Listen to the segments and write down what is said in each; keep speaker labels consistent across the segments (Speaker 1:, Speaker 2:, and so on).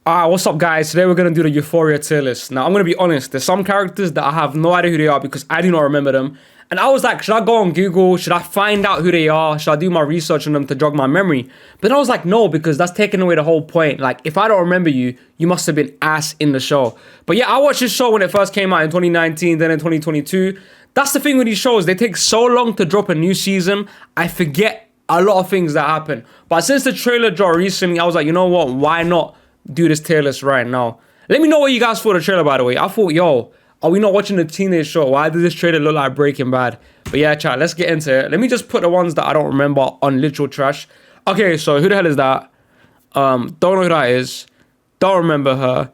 Speaker 1: Alright, what's up guys? Today we're going to do the Euphoria tier list. Now, I'm going to be honest, there's some characters that I have no idea who they are because I do not remember them. And I was like, should I go on Google? Should I find out who they are? Should I do my research on them to jog my memory? But then I was like, no, because that's taking away the whole point. Like, if I don't remember you, you must have been ass in the show. But yeah, I watched this show when it first came out in 2019, then in 2022. That's the thing with these shows. They take so long to drop a new season. I forget a lot of things that happen. But since the trailer dropped recently, I was like, you know what? Why not do this tier list right now? Let me know what you guys thought of the trailer, by the way. I thought, yo, are we not watching the teenage show? Why does this trailer look like Breaking Bad? But yeah, chat, let's get into it. Let me just put the ones that I don't remember on literal trash. Okay, so who the hell is that? Don't know who that is. Don't remember her.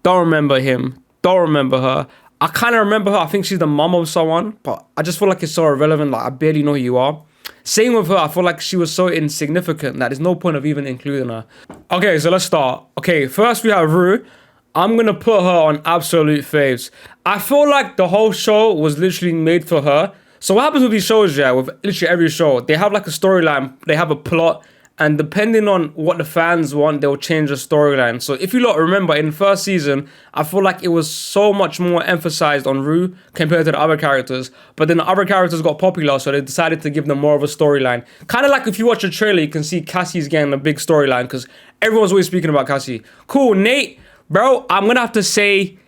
Speaker 1: Don't remember him. Don't remember her. I kind of remember her. I think she's the mom of someone, but I just feel like it's so irrelevant. Like, I barely know who you are. Same with her. I feel like she was so insignificant that there's no point of even including her. Okay, so let's start. Okay, first we have Rue. I'm gonna put her on absolute faves. I feel like the whole show was literally made for her. So what happens with these shows, yeah, with literally every show, they have like a storyline, they have a plot, and depending on what the fans want, they'll change the storyline. So if you lot remember, in the first season, I feel like it was so much more emphasized on Rue compared to the other characters. But then the other characters got popular, so they decided to give them more of a storyline. Kind of like if you watch a trailer, you can see Cassie's getting a big storyline because everyone's always speaking about Cassie. Cool, Nate, bro, I'm going to have to say,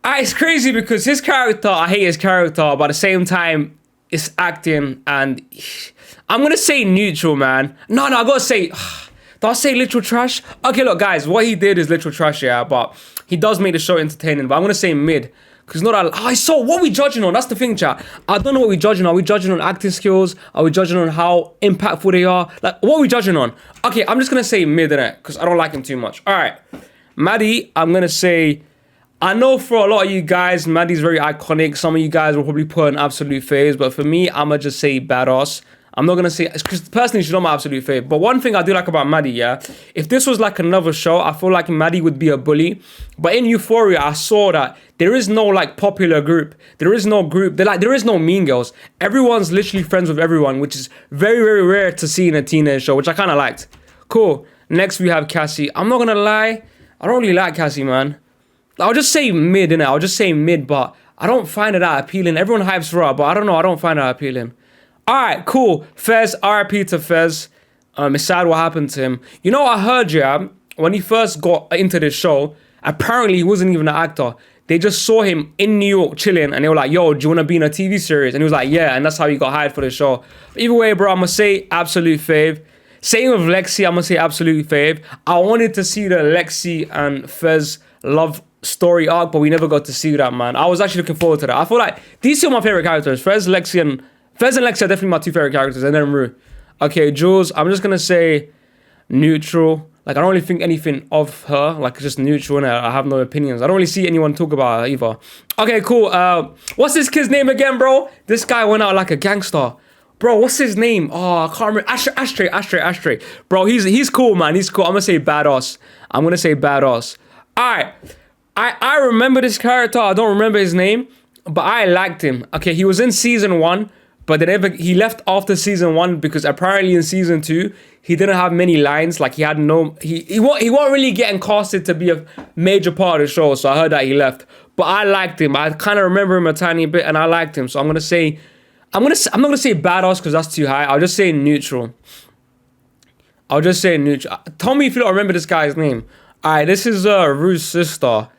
Speaker 1: it's crazy because his character, I hate his character, but at the same time, it's acting and I'm gonna say neutral, man. No, I gotta say, do I say literal trash? Okay, look, guys, what he did is literal trash, yeah, but he does make the show entertaining. But I'm gonna say mid, because not that. I saw what we judging on. That's the thing, chat. I don't know what we judging on. Are we judging on acting skills? Are we judging on how impactful they are? Like, what are we judging on? Okay, I'm just gonna say mid in it because I don't like him too much. All right, Maddie, I'm gonna say. I know for a lot of you guys, Maddie's very iconic. Some of you guys will probably put an absolute phase, but for me, I'ma just say badass. I'm not gonna say, because personally, she's not my absolute fave. But one thing I do like about Maddie, yeah, if this was like another show, I feel like Maddie would be a bully. But in Euphoria, I saw that there is no like popular group. There is no group. There is no mean girls. Everyone's literally friends with everyone, which is very, very rare to see in a teenage show, which I kind of liked. Cool. Next, we have Cassie. I'm not gonna lie, I don't really like Cassie, man. I'll just say mid, innit? I'll just say mid, but I don't find it that appealing. Everyone hypes for her, but I don't know. I don't find it that appealing. All right, cool. Fez, RIP to Fez. It's sad what happened to him. You know, I heard, yeah, when he first got into this show, apparently he wasn't even an actor. They just saw him in New York chilling, and they were like, yo, do you want to be in a TV series? And he was like, yeah, and that's how he got hired for the show. But either way, bro, I'm going to say absolute fave. Same with Lexi, I'm going to say absolute fave. I wanted to see the Lexi and Fez love story arc, but we never got to see that, man. I was actually looking forward to that. I feel like these two are my favorite characters. Fez and Lexi are definitely my two favorite characters, and then Rue. Okay, Jules, I'm just gonna say neutral. Like, I don't really think anything of her. Like, just neutral, and I have no opinions. I don't really see anyone talk about her either. Okay, cool. What's this kid's name again, bro? This guy went out like a gangster. Bro, what's his name? Oh, I can't remember. Ashtray. Bro, he's cool, man. He's cool. I'm gonna say badass. All right. I remember this character. I don't remember his name, but I liked him. Okay, he was in season 1, but he left after season 1 because apparently in season 2 he didn't have many lines. Like, he wasn't really getting casted to be a major part of the show. So I heard that he left, but I liked him. I kind of remember him a tiny bit, and I liked him. So I'm not gonna say badass because that's too high. I'll just say neutral. Tell me if you don't remember this guy's name. All right, this is Rue's sister.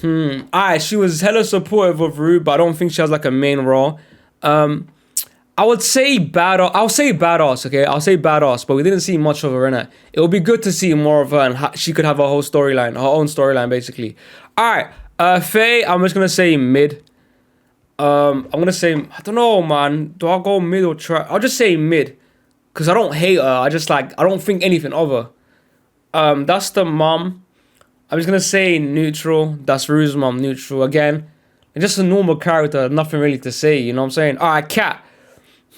Speaker 1: Alright, she was hella supportive of Rue, but I don't think she has like a main role. I would say badass. I'll say badass, okay? I'll say badass, but we didn't see much of her in it. It would be good to see more of her, and she could have a whole storyline, her own storyline, basically. Alright, Faye, I'm just gonna say mid. I'm gonna say, I don't know, man. Do I go mid or try? I'll just say mid, because I don't hate her. I don't think anything of her. That's the mom. I'm just gonna say neutral. That's Rue's mom, neutral. Again, just a normal character, nothing really to say, you know what I'm saying? Alright, Kat.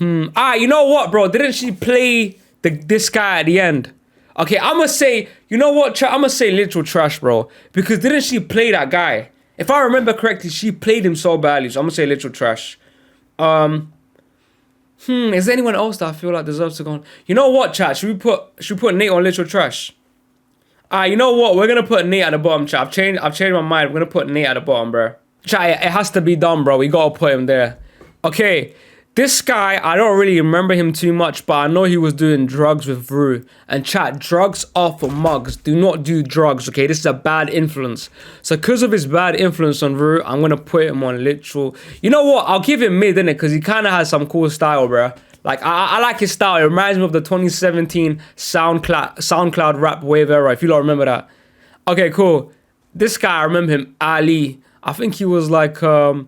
Speaker 1: Alright, you know what, bro? Didn't she play this guy at the end? Okay, I'm gonna say, you know what, I'm gonna say literal trash, bro. Because didn't she play that guy? If I remember correctly, she played him so badly, so I'm gonna say literal trash. Is there anyone else that I feel like deserves to go on? You know what, chat? Should we put Nate on literal trash? You know what? We're gonna put Nate at the bottom, chat. I've changed my mind. We're gonna put Nate at the bottom, bro. Chat, it has to be done, bro. We gotta put him there. Okay, this guy, I don't really remember him too much, but I know he was doing drugs with Rue. And chat, drugs are for mugs. Do not do drugs, okay? This is a bad influence. So because of his bad influence on Rue, I'm gonna put him on literal. You know what? I'll give him mid, innit? Because he kind of has some cool style, bro. Like, I like his style. It reminds me of the 2017 SoundCloud rap wave era, if you don't remember that. Okay, cool. This guy, I remember him, Ali. I think he was like a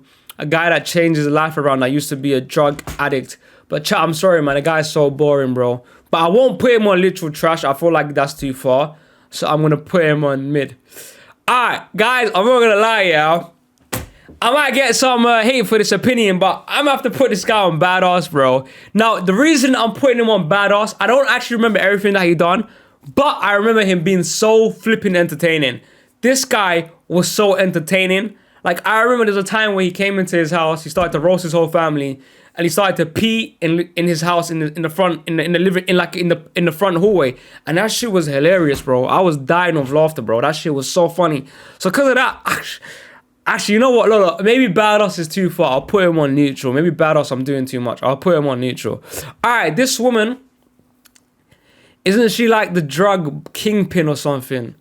Speaker 1: guy that changed his life around that used to be a drug addict. But chat, I'm sorry, man. The guy's so boring, bro. But I won't put him on literal trash. I feel like that's too far. So I'm going to put him on mid. Alright, guys, I'm not going to lie, yeah. I might get some hate for this opinion, but I'm gonna have to put this guy on badass, bro. Now, the reason I'm putting him on badass, I don't actually remember everything that he done, but I remember him being so flipping entertaining. This guy was so entertaining. Like, I remember there's a time where he came into his house, he started to roast his whole family, and he started to pee in his house in the front in the front hallway, and that shit was hilarious, bro. I was dying of laughter, bro. That shit was so funny. So because of that, actually, you know what? Look, maybe badass is too far. I'll put him on neutral. Maybe badass I'm doing too much. I'll put him on neutral. All right, this woman, isn't she like the drug kingpin or something?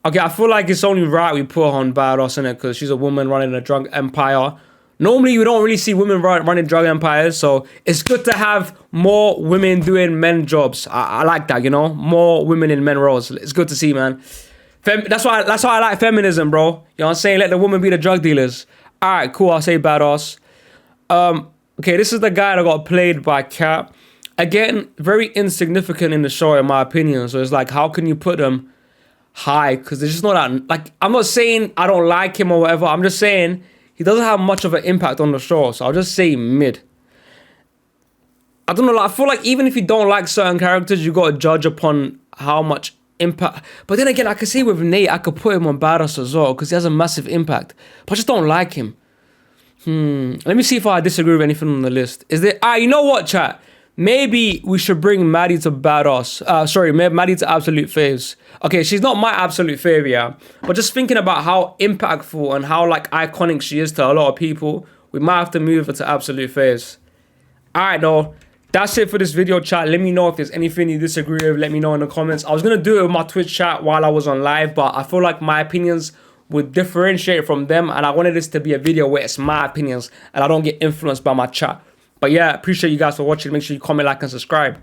Speaker 1: Okay, I feel like it's only right we put her on badass, innit? Because she's a woman running a drug empire. Normally, you don't really see women running drug empires, so it's good to have more women doing men jobs. I like that, you know? More women in men roles. It's good to see, man. That's why I like feminism, bro. You know what I'm saying? Let the women be the drug dealers. Alright, cool. I'll say badass. Okay, this is the guy that got played by Cat. Again, very insignificant in the show, in my opinion. So it's like, how can you put them high? Because they're just not that... Like, I'm not saying I don't like him or whatever. I'm just saying he doesn't have much of an impact on the show. So I'll just say mid. I don't know. Like, I feel like even if you don't like certain characters, you got to judge upon how much impact. But then again, I could see with Nate, I could put him on badass as well because he has a massive impact. But I just don't like him. Let me see if I disagree with anything on the list. Is there... you know what, chat? Maybe we should bring Maddie to badass. Sorry, Maddie to absolute faves. Okay, she's not my absolute fave, yeah. But just thinking about how impactful and how like iconic she is to a lot of people, we might have to move her to absolute faves. Alright, though. That's it for this video, chat. Let me know if there's anything you disagree with. Let me know in the comments. I was going to do it with my Twitch chat while I was on live, but I feel like my opinions would differentiate from them, and I wanted this to be a video where it's my opinions and I don't get influenced by my chat. But yeah, appreciate you guys for watching. Make sure you comment, like, and subscribe.